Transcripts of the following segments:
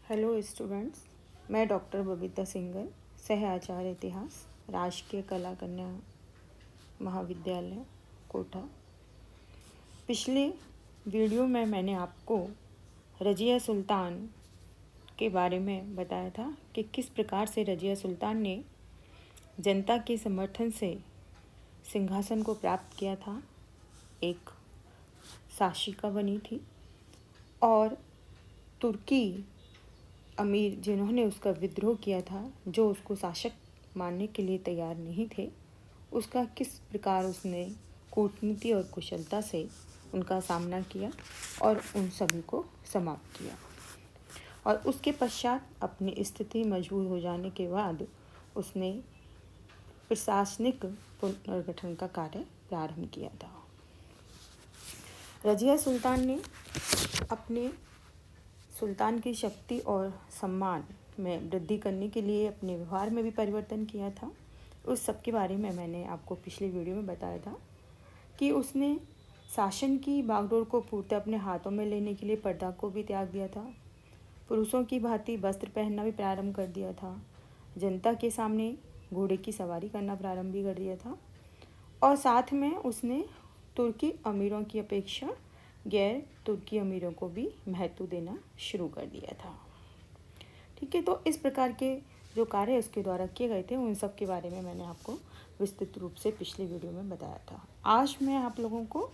Hello students, मैं doctor Babita single, सह आचार्य इतिहास, राजकीय कला कन्या महाविद्यालय कोटा। पिछले वीडियो में मैंने आपको रज़िया सुल्तान के बारे में बताया था कि किस प्रकार से रज़िया सुल्तान ने जनता के समर्थन से सिंहासन को प्राप्त किया था। एक शासिका बनी थी और तुर्की अमीर जिन्होंने उसका विद्रोह किया था, जो उसको शासक मानने के लिए तैयार नहीं थे, उसका किस प्रकार उसने कूटनीति और कुशलता से उनका सामना किया और उन सभी को समाप्त किया। और उसके पश्चात अपनी स्थिति मजबूत हो जाने के बाद उसने प्रशासनिक पुनर्गठन का कार्य प्रारंभ किया था। रज़िया सुल्तान ने अपने सुल्तान की शक्ति और सम्मान में वृद्धि करने के लिए अपने व्यवहार में भी परिवर्तन किया था। उस सब के बारे में मैंने आपको पिछले वीडियो में बताया था कि उसने शासन की बागडोर को पूर्णतः अपने हाथों में लेने के लिए पर्दा को भी त्याग दिया था। पुरुषों की भांति वस्त्र पहनना भी प्रारंभ कर दिया था। जनता के सामने घोड़े की सवारी करना प्रारंभ भी कर दिया था। और साथ में उसने तुर्की अमीरों की अपेक्षा गैर तुर्की अमीरों को भी महत्व देना शुरू कर दिया था। ठीक है, तो इस प्रकार के जो कार्य उसके द्वारा किए गए थे, उन सब के बारे में मैंने आपको विस्तृत रूप से पिछले वीडियो में बताया था। आज मैं आप लोगों को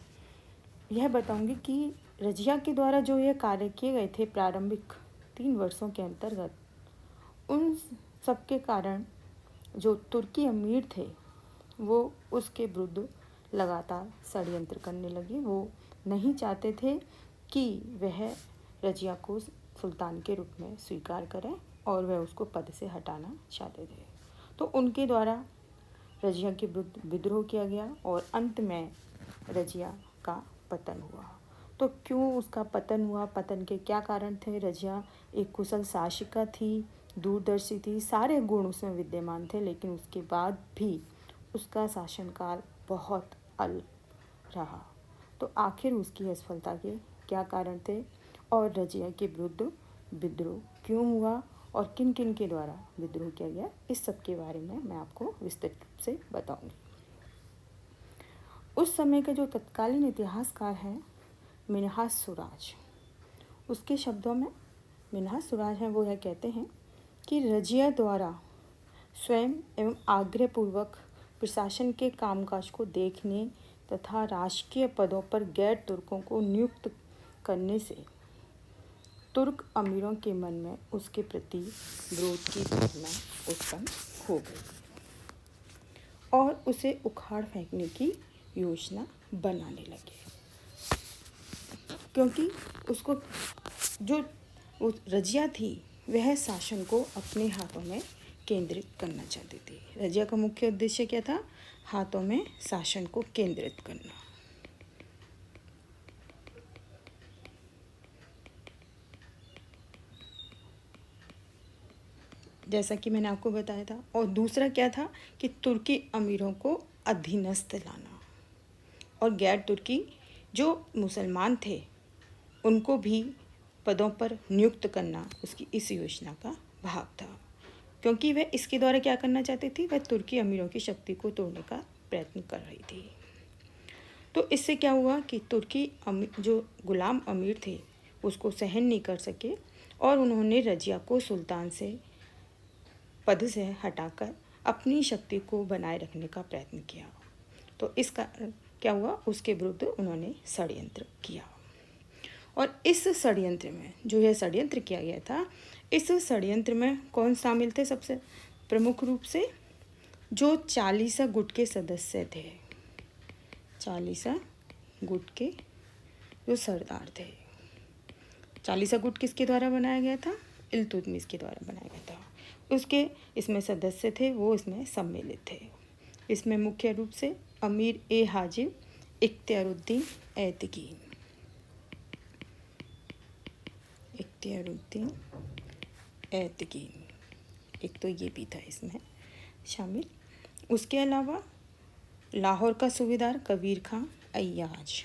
यह बताऊंगी कि रज़िया के द्वारा जो ये कार्य किए गए थे प्रारंभिक 3 वर्षों के अंतर्गत, उन सब के कारण जो तुर्की अमीर थे वो उसके विरुद्ध लगातार षड्यंत्र करने लगे। वो नहीं चाहते थे कि वह रज़िया को सुल्तान के रूप में स्वीकार करें और वह उसको पद से हटाना चाहते थे। तो उनके द्वारा रज़िया के विरुद्ध विद्रोह किया गया और अंत में रज़िया का पतन हुआ। तो क्यों उसका पतन हुआ, पतन के क्या कारण थे? रज़िया एक कुशल शासिका थी, दूरदर्शी थी, सारे गुण उसमें विद्यमान थे, लेकिन उसके बाद भी उसका शासनकाल बहुत अल्प रहा। तो आखिर उसकी असफलता के क्या कारण थे और रज़िया के विरुद्ध विद्रोह क्यों हुआ और किन किन के द्वारा विद्रोह किया गया, इस सब के बारे में मैं आपको विस्तृत रूप से बताऊंगी। उस समय के जो तत्कालीन इतिहासकार हैं मिन्हाज सुराज, उसके शब्दों में मिन्हाज सुराज हैं, वो यह कहते हैं कि रज़िया द्वारा स्वयं एवं आग्रहपूर्वक प्रशासन के कामकाज को देखने तथा राजकीय पदों पर गैर तुर्कों को नियुक्त करने से तुर्क अमीरों के मन में उसके प्रति विरोध की भावना उत्पन्न हो गई और उसे उखाड़ फेंकने की योजना बनाने लगे, क्योंकि उसको जो रज़िया थी वह शासन को अपने हाथों में केंद्रित करना चाहती थी। रज़िया का मुख्य उद्देश्य क्या था? हाथों में शासन को केंद्रित करना। जैसा कि मैंने आपको बताया था। और दूसरा क्या था कि तुर्की अमीरों को अधीनस्थ लाना और गैर तुर्की जो मुसलमान थे उनको भी पदों पर नियुक्त करना उसकी इस योजना का भाग था, क्योंकि वह इसके द्वारा क्या करना चाहती थी? वह तुर्की अमीरों की शक्ति को तोड़ने का प्रयत्न कर रही थी। तो इससे क्या हुआ कि तुर्की जो गुलाम अमीर थे उसको सहन नहीं कर सके और उन्होंने रज़िया को सुल्तान से पद से हटाकर अपनी शक्ति को बनाए रखने का प्रयत्न किया। तो इस कारण क्या हुआ? उसके विरुद्ध उन्होंने षड्यंत्र किया। और इस षड्यंत्र में जो यह षड्यंत्र किया गया था, इस षड्यंत्र में कौन शामिल थे? सबसे प्रमुख रूप से जो 40 गुट के सदस्य थे, 40 गुट के जो सरदार थे। 40 गुट किसके द्वारा बनाया गया था? इल्तुतमिश के द्वारा बनाया गया था। उसके इसमें सदस्य थे, वो इसमें सम्मिलित थे। इसमें मुख्य रूप से अमीर ए हाजिब, इख्तियारुद्दीन ऐतकीन, एक तो ये भी था इसमें शामिल। उसके अलावा लाहौर का सूबेदार कबीर खां अय्याज,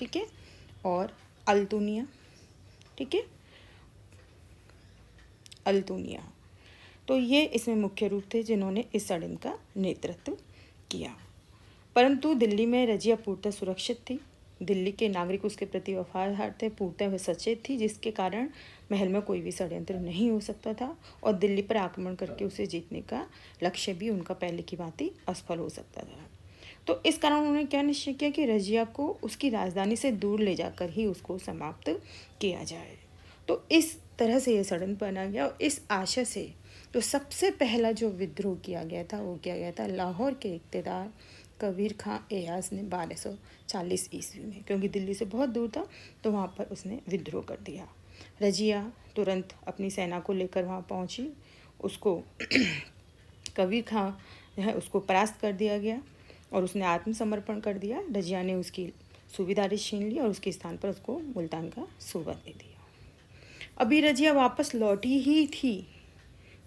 ठीक है, और अल्तुनिया, ठीक है, अल्तुनिया। तो ये इसमें मुख्य रूप थे जिन्होंने इस षड्यंत्र का नेतृत्व किया। परंतु दिल्ली में रजिया पूर्णतः सुरक्षित थी। दिल्ली के नागरिक उसके प्रति वफादार थे, पूर्णतः वह सचेत थी, जिसके कारण महल में कोई भी षड्यंत्र नहीं हो सकता था और दिल्ली पर आक्रमण करके उसे जीतने का लक्ष्य भी उनका पहले की भांति असफल हो सकता था। तो इस कारण उन्होंने क्या निश्चय किया कि रजिया को उसकी राजधानी से दूर ले जाकर ही उसको समाप्त किया जाए। तो इस तरह से यह षड्यंत्र बना गया और इस आशा से तो सबसे पहला जो विद्रोह किया गया था वो किया गया था लाहौर के इक़्तिदार कबीर खां एयाज ने 1240 ईस्वी में, क्योंकि दिल्ली से बहुत दूर था तो वहाँ पर उसने विद्रोह कर दिया। रजिया तुरंत अपनी सेना को लेकर वहाँ पहुँची। उसको कबीर खां जो है उसको परास्त कर दिया गया और उसने आत्मसमर्पण कर दिया। रजिया ने उसकी सूबेदारी छीन ली और उसके स्थान पर उसको मुल्तान का सूबा दे दिया। अभी रजिया वापस लौटी ही थी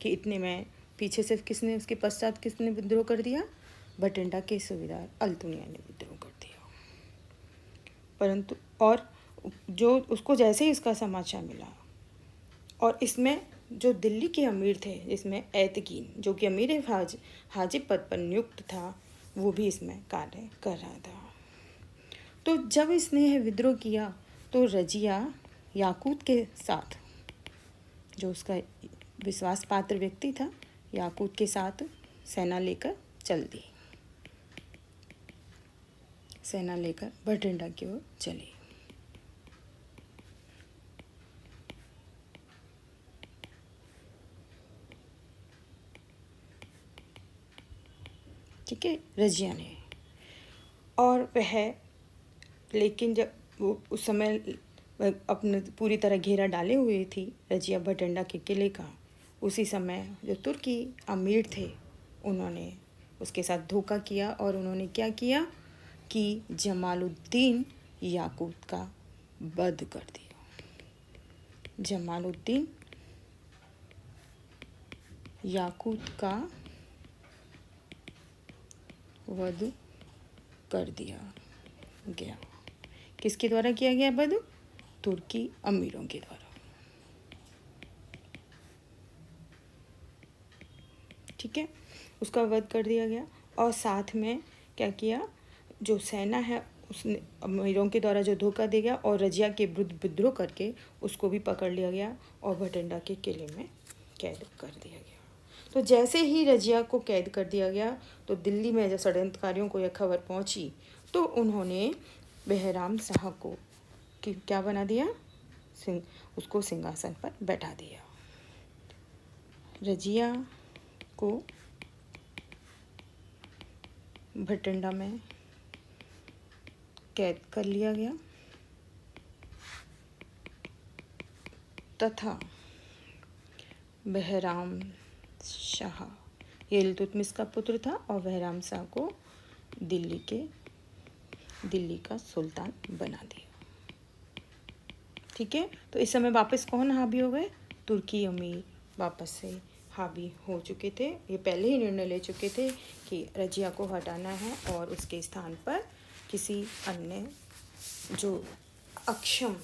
कि इतने में पीछे से किसने, उसके पश्चात किसने विद्रोह कर दिया? भटिंडा के सूबेदार अल्तुनिया ने विद्रोह कर दिया। परंतु और जो उसको जैसे ही इसका समाचार मिला और इसमें जो दिल्ली के अमीर थे, जिसमें ऐतकीन जो कि अमीर हाजिब पद पर नियुक्त था, वो भी इसमें कार्य कर रहा था। तो जब इसने यह विद्रोह किया तो रजिया याकूत के साथ, जो उसका विश्वास पात्र व्यक्ति था, याकूत के साथ सेना लेकर चल दी, सेना लेकर भटिंडा की ओर चली। ठीक है, रजिया ने, और वह लेकिन जब वो उस समय अपने पूरी तरह घेरा डाले हुए थी रजिया भटिंडा के किले का, उसी समय जो तुर्की अमीर थे उन्होंने उसके साथ धोखा किया और उन्होंने क्या किया कि जमालुद्दीन याकूत का वध कर दिया। जमालुद्दीन याकूत का वध कर दिया गया। किसके द्वारा किया गया वध? तुर्की अमीरों के द्वारा। ठीक है, उसका वध कर दिया गया और साथ में क्या किया, जो सेना है उसने अमीरों के द्वारा जो धोखा दिया गया और रजिया के विरुद्ध विद्रोह करके उसको भी पकड़ लिया गया और भटिंडा के किले में कैद कर दिया गया। तो जैसे ही रजिया को कैद कर दिया गया तो दिल्ली में जब षड्यंत्रकारियों को यह खबर पहुंची तो उन्होंने बहराम शाह को क्या बना दिया, उसको सिंहासन पर बैठा दिया। रजिया को भटिंडा में कैद कर लिया गया तथा बहराम शाह ये इल्तुतमिश का पुत्र था और बहराम शाह को दिल्ली का सुल्तान बना दिया। ठीक है, तो इस समय वापस कौन हावी हो गए? तुर्की अमीर वापस से हावी हो चुके थे। ये पहले ही निर्णय ले चुके थे कि रजिया को हटाना है और उसके स्थान पर किसी अन्य जो अक्षम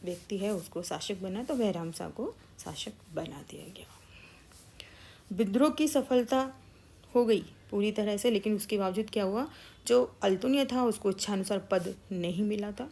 व्यक्ति है उसको शासक बना, तो बहराम शाह को शासक बना दिया गया। विद्रोह की सफलता हो गई पूरी तरह से, लेकिन उसके बावजूद क्या हुआ, जो अल्तुनिया था उसको इच्छानुसार पद नहीं मिला था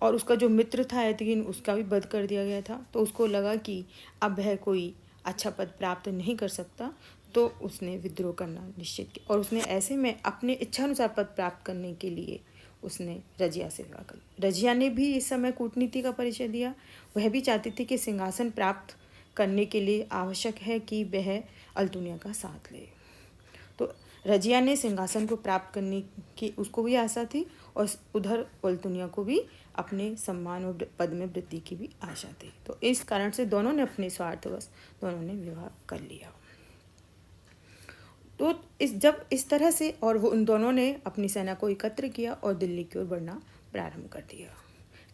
और उसका जो मित्र था ऐतकीन उसका भी वध कर दिया गया था। तो उसको लगा कि अब वह कोई अच्छा पद प्राप्त नहीं कर सकता, तो उसने विद्रोह करना निश्चित किया और उसने ऐसे में अपने इच्छानुसार पद प्राप्त करने के लिए उसने रजिया से विवाह कर लिया। रजिया ने भी इस समय कूटनीति का परिचय दिया। वह भी चाहती थी कि सिंहासन प्राप्त करने के लिए आवश्यक है कि वह अल्तुनिया का साथ ले। तो रजिया ने सिंहासन को प्राप्त करने की उसको भी आशा थी और उधर अल्तुनिया को भी अपने सम्मान और पद में वृद्धि की भी आशा थी। तो इस कारण से दोनों ने अपने स्वार्थवश दोनों ने विवाह कर लिया। तो जब इस तरह से और वो उन दोनों ने अपनी सेना को एकत्र किया और दिल्ली की ओर बढ़ना प्रारंभ कर दिया,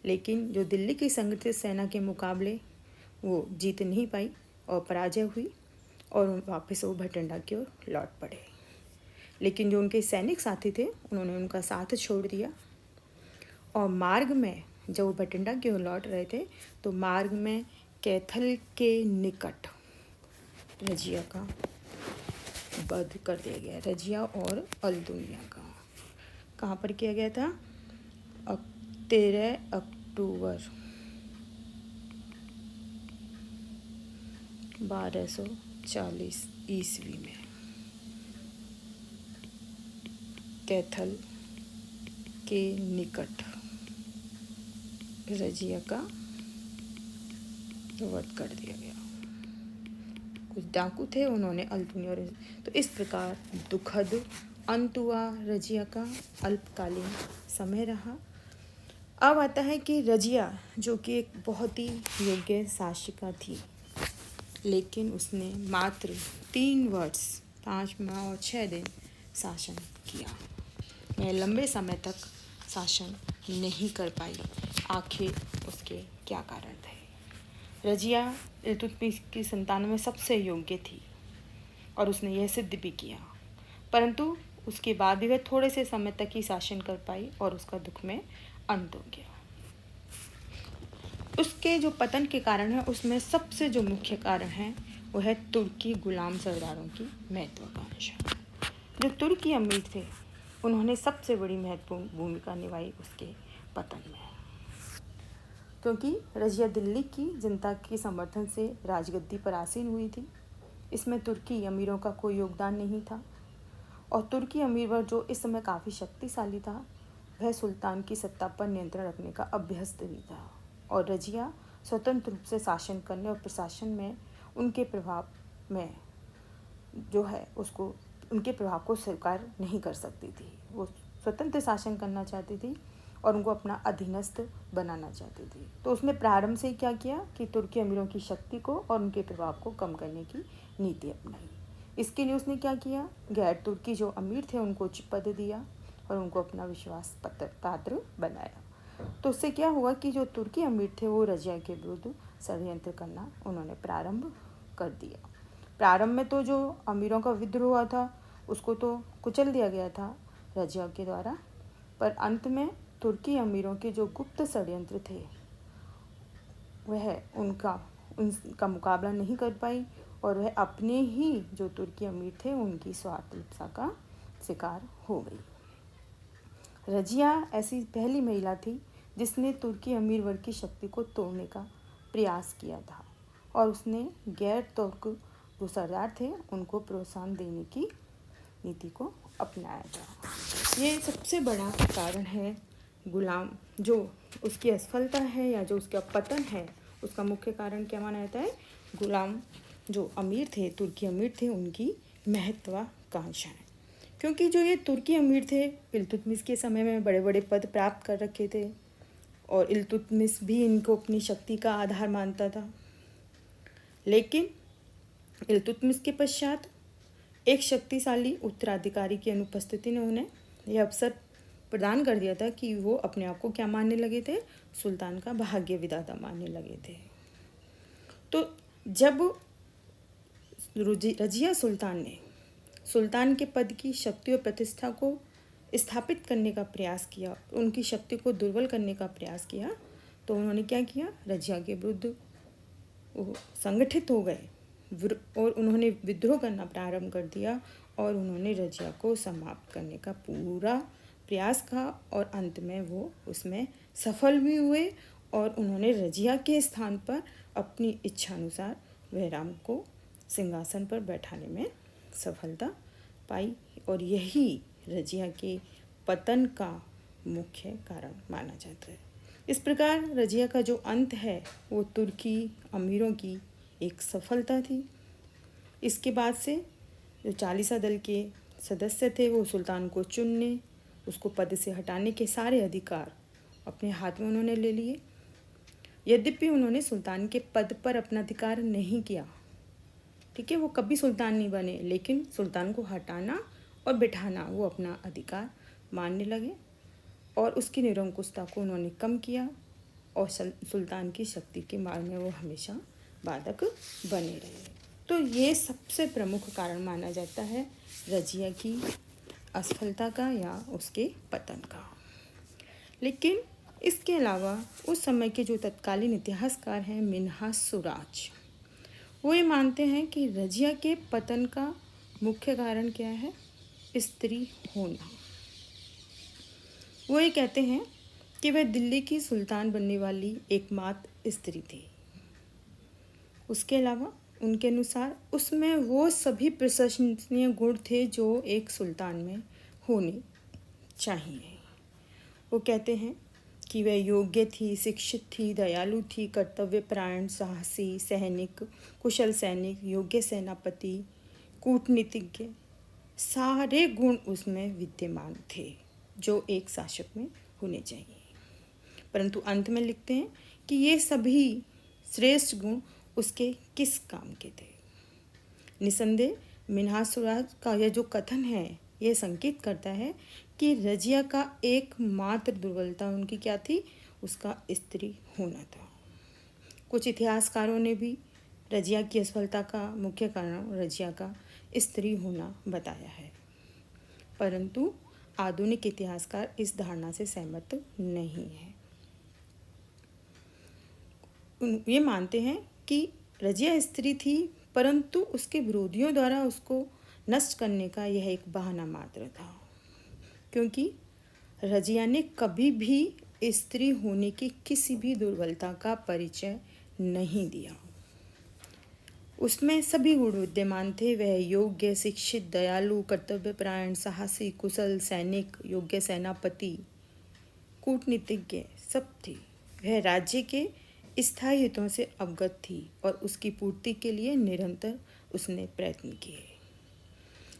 लेकिन जो दिल्ली की संगठित सेना के मुकाबले वो जीत नहीं पाई और पराजय हुई और वापस वो भटिंडा की ओर लौट पड़े। लेकिन जो उनके सैनिक साथी थे उन्होंने उनका साथ छोड़ दिया और मार्ग में जब वो बठिंडा की ओर लौट रहे थे तो मार्ग में कैथल के निकट रजिया का वध कर दिया गया। रजिया और अल्दुनिया का कहाँ पर किया गया था? 13 अक्टूबर 1240 ईस्वी में कैथल के निकट रजिया का वध कर दिया गया। कुछ डाकू थे, उन्होंने अल्दुनिया और तो इस प्रकार दुखद अंत हुआ रजिया का। अल्पकालीन समय रहा। अब आता है कि रजिया जो कि एक बहुत ही योग्य शासिका थी, लेकिन उसने मात्र 3 वर्ष 5 माह और 6 दिन शासन किया। वह लंबे समय तक शासन नहीं कर पाई। आखिर उसके क्या कारण थे? रजिया इल्तुतमिश की संतानों में सबसे योग्य थी और उसने यह सिद्ध भी किया, परंतु उसके बाद भी वह थोड़े से समय तक ही शासन कर पाई और उसका दुख में अंत हो गया। उसके जो पतन के कारण है, उसमें सबसे जो मुख्य कारण है वो है तुर्की गुलाम सरदारों की महत्वाकांक्षा। जो तुर्की अमीर थे, उन्होंने सबसे बड़ी महत्वपूर्ण भूमिका निभाई उसके पतन में, क्योंकि रजिया दिल्ली की जनता के समर्थन से राजगद्दी पर आसीन हुई थी। इसमें तुर्की अमीरों का कोई योगदान नहीं था और तुर्की अमीर वर्ग जो इस समय काफ़ी शक्तिशाली था, वह सुल्तान की सत्ता पर नियंत्रण रखने का अभ्यस्त भी था और रजिया स्वतंत्र रूप से शासन करने और प्रशासन में उनके प्रभाव में जो है उसको उनके प्रभाव को स्वीकार नहीं कर सकती थी। वो स्वतंत्र शासन करना चाहती थी और उनको अपना अधीनस्थ बनाना चाहती थी। तो उसने प्रारंभ से ही क्या किया कि तुर्की अमीरों की शक्ति को और उनके प्रभाव को कम करने की नीति अपनाई। इसके लिए उसने क्या किया? गैर तुर्की जो अमीर थे उनको उच्च पद दिया और उनको अपना विश्वास पात्र बनाया। तो उससे क्या हुआ कि जो तुर्की अमीर थे वो रजिया के विरुद्ध षड्यंत्र करना उन्होंने प्रारंभ कर दिया। प्रारंभ में तो जो अमीरों का विद्रोह हुआ था उसको तो कुचल दिया गया था रजिया के द्वारा, पर अंत में तुर्की अमीरों के जो गुप्त षड्यंत्र थे वह उनका मुकाबला नहीं कर पाई और वह अपने ही जो तुर्की अमीर थे उनकी स्वार्थलिप्सा का शिकार हो गई। रजिया ऐसी पहली महिला थी जिसने तुर्की अमीर वर्ग की शक्ति को तोड़ने का प्रयास किया था और उसने गैर तुर्क जो सरदार थे उनको प्रोत्साहन देने की नीति को अपनाया था। ये सबसे बड़ा कारण है गुलाम जो उसकी असफलता है या जो उसका पतन है, उसका मुख्य कारण क्या माना जाता है? गुलाम जो अमीर थे, तुर्की अमीर थे, उनकी महत्वाकांक्षाएं। क्योंकि जो ये तुर्की अमीर थे इल्तुतमिश के समय में बड़े बड़े पद प्राप्त कर रखे थे और इल्तुतमिश भी इनको अपनी शक्ति का आधार मानता था, लेकिन इल्तुतमिश के पश्चात एक शक्तिशाली उत्तराधिकारी की अनुपस्थिति ने उन्हें यह अवसर प्रदान कर दिया था कि वो अपने आप को क्या मानने लगे थे? सुल्तान का भाग्य विधाता मानने लगे थे। तो जब रजिया सुल्तान ने सुल्तान के पद की शक्ति और प्रतिष्ठा को स्थापित करने का प्रयास किया, उनकी शक्ति को दुर्बल करने का प्रयास किया, तो उन्होंने क्या किया? रजिया के विरुद्ध संगठित हो गए और उन्होंने विद्रोह करना प्रारंभ कर दिया और उन्होंने रजिया को समाप्त करने का पूरा प्रयास किया और अंत में वो उसमें सफल भी हुए और उन्होंने रजिया के स्थान पर अपनी इच्छानुसार बहराम को सिंहासन पर बैठाने में सफलता पाई और यही रजिया के पतन का मुख्य कारण माना जाता है। इस प्रकार रजिया का जो अंत है वो तुर्की अमीरों की एक सफलता थी। इसके बाद से जो चालीसा दल के सदस्य थे वो सुल्तान को चुनने, उसको पद से हटाने के सारे अधिकार अपने हाथ में उन्होंने ले लिए। यद्यपि उन्होंने सुल्तान के पद पर अपना अधिकार नहीं किया, ठीक है, वो कभी सुल्तान नहीं बने, लेकिन सुल्तान को हटाना और बिठाना वो अपना अधिकार मानने लगे और उसकी निरंकुशता को उन्होंने कम किया और सुल्तान की शक्ति के मार्ग में वो हमेशा बाधक बने रहे। तो ये सबसे प्रमुख कारण माना जाता है रजिया की असफलता का या उसके पतन का। लेकिन इसके अलावा उस समय के जो तत्कालीन इतिहासकार हैं मिन्हाज सुराज, वो ये मानते हैं कि रजिया के पतन का मुख्य कारण क्या है? स्त्री होना। वो ये कहते हैं कि वह दिल्ली की सुल्तान बनने वाली एकमात्र स्त्री थी। उसके अलावा उनके अनुसार उसमें वो सभी प्रशंसनीय गुण थे जो एक सुल्तान में होने चाहिए। वो कहते हैं कि वह योग्य थी, शिक्षित थी, दयालु थी, कर्तव्यपरायण, साहसी, सैनिक, कुशल सैनिक, योग्य सेनापति, कूटनीतिज्ञ, सारे गुण उसमें विद्यमान थे जो एक शासक में होने चाहिए। परंतु अंत में लिखते हैं कि ये सभी श्रेष्ठ गुण उसके किस काम के थे? निसंदेह मिन्हाज सुराज का यह जो कथन है यह संकेत करता है कि रजिया का एकमात्र दुर्बलता उनकी क्या थी? उसका स्त्री होना था। कुछ इतिहासकारों ने भी रजिया की असफलता का मुख्य कारण रजिया का स्त्री होना बताया है, परंतु आधुनिक इतिहासकार इस धारणा से सहमत नहीं है। ये मानते हैं कि रजिया स्त्री थी, परंतु उसके विरोधियों द्वारा उसको नष्ट करने का यह एक बहाना मात्र था, क्योंकि रजिया ने कभी भी स्त्री होने की किसी भी दुर्बलता का परिचय नहीं दिया। उसमें सभी गुण विद्यमान थे। वह योग्य, शिक्षित, दयालु, कर्तव्यपरायण, साहसी, कुशल सैनिक, योग्य सेनापति, कूटनीतिज्ञ सब थी। वह राज्य के स्थायी हितों से अवगत थी और उसकी पूर्ति के लिए निरंतर उसने प्रयत्न किए।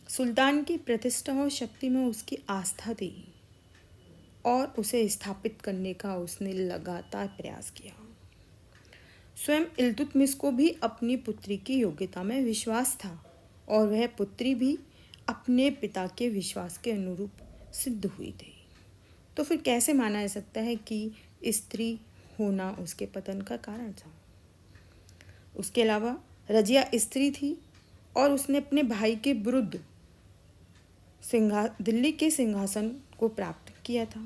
सुल्तान की प्रतिष्ठा और शक्ति में उसकी आस्था थी और उसे स्थापित करने का उसने लगातार प्रयास किया। स्वयं इल्तुतमिश को भी अपनी पुत्री की योग्यता में विश्वास था और वह पुत्री भी अपने पिता के विश्वास के अनुरूप सिद्ध हुई थी। तो फिर कैसे माना जा सकता है कि स्त्री होना उसके पतन का कारण था? उसके अलावा रजिया स्त्री थी और उसने अपने भाई के विरुद्ध दिल्ली के सिंहासन को प्राप्त किया था,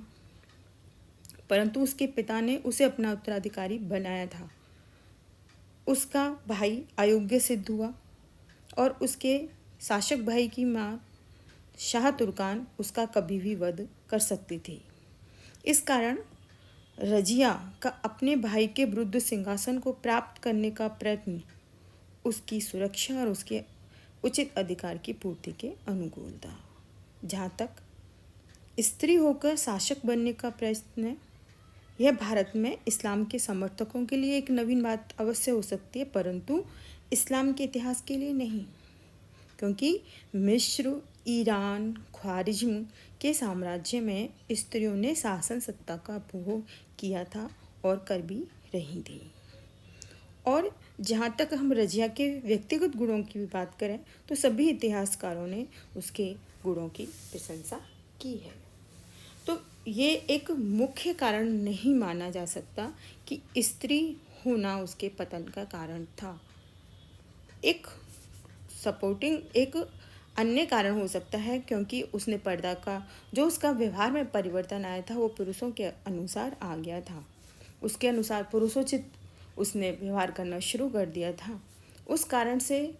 परंतु उसके पिता ने उसे अपना उत्तराधिकारी बनाया था। उसका भाई अयोग्य सिद्ध हुआ और उसके शासक भाई की मां शाह तुर्कान उसका कभी भी वध कर सकती थी। इस कारण रजिया का अपने भाई के विरुद्ध सिंहासन को प्राप्त करने का प्रयत्न उसकी सुरक्षा और उसके उचित अधिकार की पूर्ति के अनुकूल था। जहाँ तक स्त्री होकर शासक बनने का प्रयत्न है, यह भारत में इस्लाम के समर्थकों के लिए एक नवीन बात अवश्य हो सकती है, परंतु इस्लाम के इतिहास के लिए नहीं, क्योंकि मिस्र, ईरान, ख्वारिज्म के साम्राज्य में स्त्रियों ने शासन सत्ता का उपभोग किया था और कर भी रही थी। और जहाँ तक हम रजिया के व्यक्तिगत गुणों की भी बात करें तो सभी इतिहासकारों ने उसके गुणों की प्रशंसा की है। तो ये एक मुख्य कारण नहीं माना जा सकता कि स्त्री होना उसके पतन का कारण था। एक सपोर्टिंग एक अन्य कारण हो सकता है, क्योंकि उसने पर्दा का जो उसका व्यवहार में परिवर्तन आया था वो पुरुषों के अनुसार आ गया था। उसके अनुसार पुरुषोचित उसने व्यवहार करना शुरू कर दिया था। उस कारण से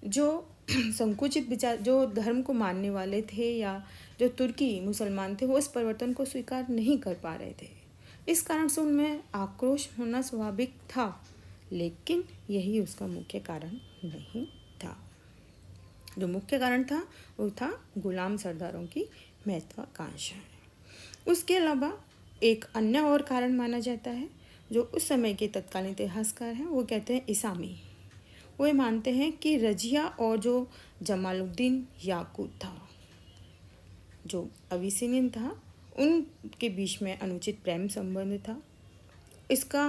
जो संकुचित विचार जो धर्म को मानने वाले थे या जो तुर्की मुसलमान थे वो इस परिवर्तन को स्वीकार नहीं कर पा रहे थे। इस कारण से उनमें आक्रोश होना स्वाभाविक था, लेकिन यही उसका मुख्य कारण नहीं था। जो मुख्य कारण था वो था गुलाम सरदारों की महत्वाकांक्षा। उसके अलावा एक अन्य और कारण माना जाता है जो उस समय के तत्कालीन इतिहासकार हैं, वो कहते हैं इसामी। वो ये मानते हैं कि रजिया और जो जमालुद्दीन याकूत था, जो अविसिनियन था, उनके बीच में अनुचित प्रेम संबंध था। इसका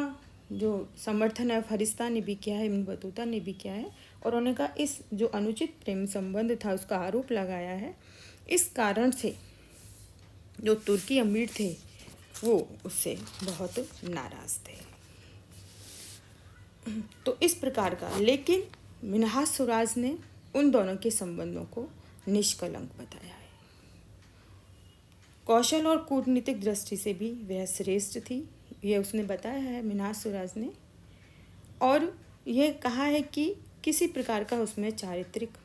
जो समर्थन है फरिश्ता ने भी किया है, इब्न बतूता ने भी किया है, और उन्होंने कहा इस जो अनुचित प्रेम संबंध था उसका आरोप लगाया है। इस कारण से जो तुर्की अमीर थे वो उससे बहुत नाराज़ थे। तो इस प्रकार का, लेकिन मिन्हाज सुराज ने उन दोनों के संबंधों को निष्कलंक बताया है। कौशल और कूटनीतिक दृष्टि से भी वह श्रेष्ठ थी। यह उसने बताया है मिन्हाज सिराज ने, और यह कहा है कि किसी प्रकार का उसमें चारित्रिक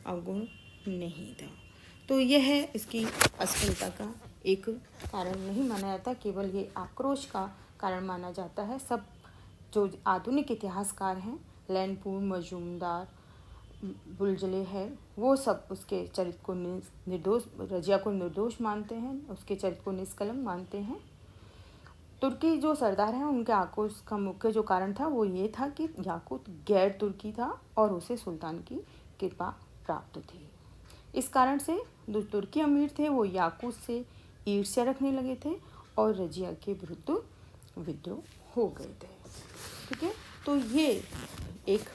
अवगुण नहीं था। तो यह है इसकी असफलता का एक कारण नहीं माना जाता, केवल ये आक्रोश का कारण माना जाता है। सब जो आधुनिक इतिहासकार हैं, लैंडपूर, मजूमदार, बुलजले है, वो सब उसके चरित्र को निर्दोष, रजिया को निर्दोष मानते हैं, उसके चरित्र को निष्कलंक मानते हैं। तुर्की जो सरदार हैं उनके आक्रोश का मुख्य जो कारण था वो ये था कि याकूत गैर तुर्की था और उसे सुल्तान की कृपा प्राप्त थी। इस कारण से जो तुर्की अमीर थे वो याकूत से ईर्ष्या रखने लगे थे और रजिया के विरुद्ध विद्रोह हो गए थे। ठीक है, तो ये एक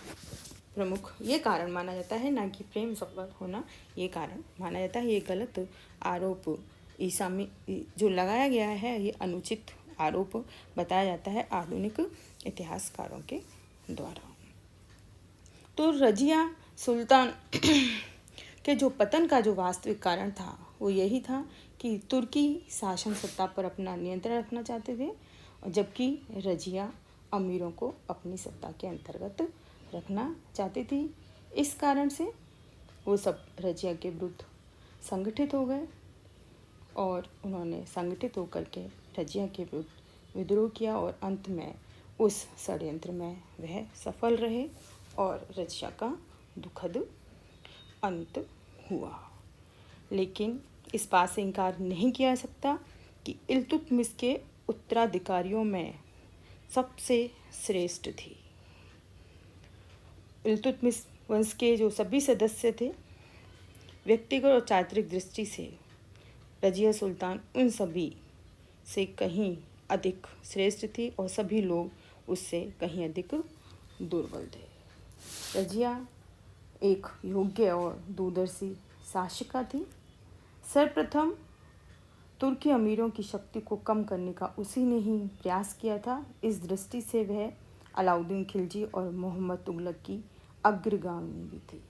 प्रमुख ये कारण माना जाता है, ना कि प्रेम संबंध होना ये कारण माना जाता है। ये गलत आरोप ईसा में जो लगाया गया है, ये अनुचित आरोप बताया जाता है आधुनिक इतिहासकारों के द्वारा। तो रजिया सुल्तान के जो पतन का जो वास्तविक कारण था वो यही था कि तुर्की शासन सत्ता पर अपना नियंत्रण रखना चाहते थे, जबकि रजिया अमीरों को अपनी सत्ता के अंतर्गत रखना चाहती थी। इस कारण से वो सब रजिया के विरुद्ध संगठित हो गए और उन्होंने संगठित होकर के रजिया के विरुद्ध विद्रोह किया और अंत में उस षड्यंत्र में वह सफल रहे और रजिया का दुखद अंत हुआ। लेकिन इस बात से इनकार नहीं किया जा सकता कि इल्तुतमिश के उत्तराधिकारियों में सबसे श्रेष्ठ थी। इल्तुतमिश वंश के जो सभी सदस्य थे, व्यक्तिगत और चारित्रिक दृष्टि से रजिया सुल्तान उन सभी से कहीं अधिक श्रेष्ठ थी और सभी लोग उससे कहीं अधिक दुर्बल थे। रजिया एक योग्य और दूरदर्शी शासिका थी। सर्वप्रथम तुर्की अमीरों की शक्ति को कम करने का उसी ने ही प्रयास किया था। इस दृष्टि से वह अलाउद्दीन खिलजी और मोहम्मद तुगलक की अग्रगामी भी थी,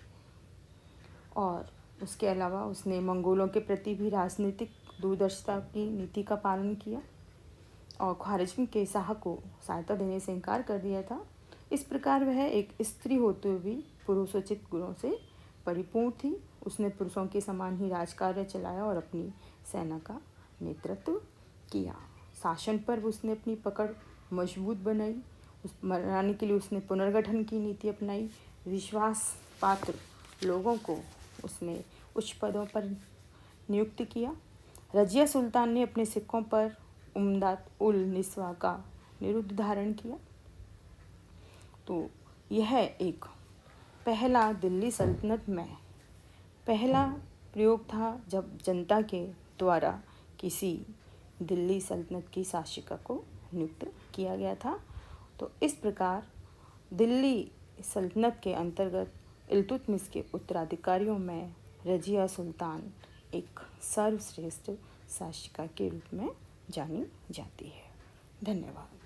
और उसके अलावा उसने मंगोलों के प्रति भी राजनीतिक दूरदर्शिता की नीति का पालन किया और ख्वारिज्मी के शाह को सहायता देने से इनकार कर दिया था। इस प्रकार वह एक स्त्री होते हुए भी पुरुषोचित गुणों से परिपूर्ण थी। उसने पुरुषों के समान ही राजकार्य चलाया और अपनी सेना का नेतृत्व किया। शासन पर उसने अपनी पकड़ मजबूत बनाई। उस बनाने के लिए उसने पुनर्गठन की नीति अपनाई। विश्वास पात्र लोगों को उसने उच्च पदों पर नियुक्त किया। रजिया सुल्तान ने अपने सिक्कों पर उम्दात उल निस्वा का निरुद्ध धारण किया। तो यह एक पहला दिल्ली सल्तनत में पहला प्रयोग था जब जनता के द्वारा किसी दिल्ली सल्तनत की शासिका को नियुक्त किया गया था। तो इस प्रकार दिल्ली सल्तनत के अंतर्गत इल्तुतमिश के उत्तराधिकारियों में रजिया सुल्तान एक सर्वश्रेष्ठ शासिका के रूप में जानी जाती है। धन्यवाद।